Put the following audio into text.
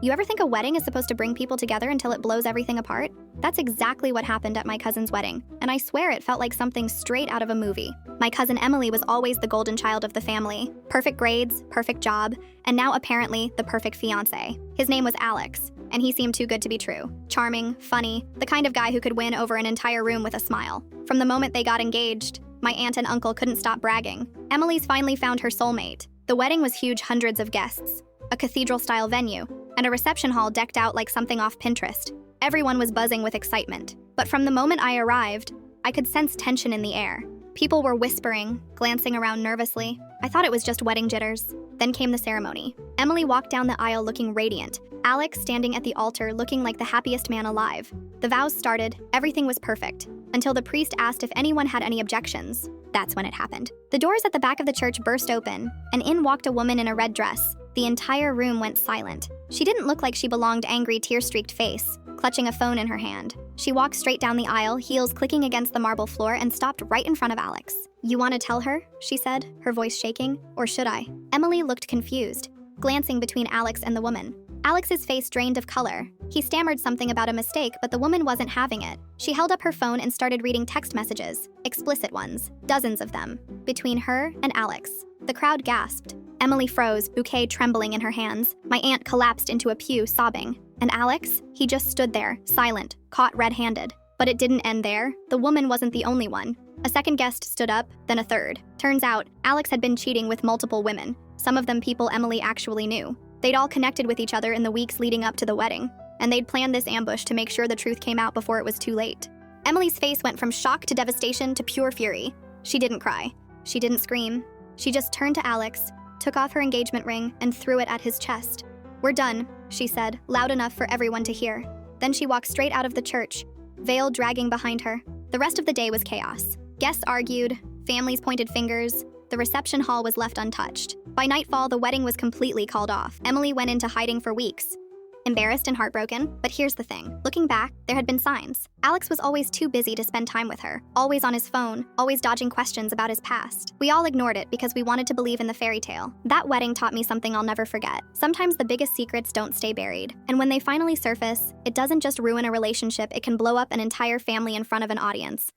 You ever think a wedding is supposed to bring people together until it blows everything apart? That's exactly what happened at my cousin's wedding, and I swear it felt like something straight out of a movie. My cousin Emily was always the golden child of the family. Perfect grades, perfect job, and now apparently the perfect fiancé. His name was Alex, and he seemed too good to be true. Charming, funny, the kind of guy who could win over an entire room with a smile. From the moment they got engaged, my aunt and uncle couldn't stop bragging. Emily's finally found her soulmate. The wedding was huge, hundreds of guests, a cathedral-style venue, and a reception hall decked out like something off Pinterest. Everyone was buzzing with excitement. But from the moment I arrived, I could sense tension in the air. People were whispering, glancing around nervously. I thought it was just wedding jitters. Then came the ceremony. Emily walked down the aisle looking radiant, Alex standing at the altar looking like the happiest man alive. The vows started, everything was perfect, until the priest asked if anyone had any objections. That's when it happened. The doors at the back of the church burst open, and in walked a woman in a red dress. The entire room went silent. She didn't look like she belonged, angry, tear-streaked face, clutching a phone in her hand. She walked straight down the aisle, heels clicking against the marble floor, and stopped right in front of Alex. "You want to tell her?" she said, her voice shaking. "Or should I?" Emily looked confused, glancing between Alex and the woman. Alex's face drained of color. He stammered something about a mistake, but the woman wasn't having it. She held up her phone and started reading text messages, explicit ones, dozens of them, between her and Alex. The crowd gasped. Emily froze, bouquet trembling in her hands. My aunt collapsed into a pew, sobbing. And Alex? He just stood there, silent, caught red-handed. But it didn't end there. The woman wasn't the only one. A second guest stood up, then a third. Turns out, Alex had been cheating with multiple women, some of them people Emily actually knew. They'd all connected with each other in the weeks leading up to the wedding, and they'd planned this ambush to make sure the truth came out before it was too late. Emily's face went from shock to devastation to pure fury. She didn't cry. She didn't scream. She just turned to Alex, took off her engagement ring, and threw it at his chest. "We're done," she said, loud enough for everyone to hear. Then she walked straight out of the church, veil dragging behind her. The rest of the day was chaos. Guests argued, families pointed fingers, the reception hall was left untouched. By nightfall, the wedding was completely called off. Emily went into hiding for weeks, embarrassed and heartbroken. But here's the thing. Looking back, there had been signs. Alex was always too busy to spend time with her, always on his phone, always dodging questions about his past. We all ignored it because we wanted to believe in the fairy tale. That wedding taught me something I'll never forget. Sometimes the biggest secrets don't stay buried. And when they finally surface, it doesn't just ruin a relationship, it can blow up an entire family in front of an audience.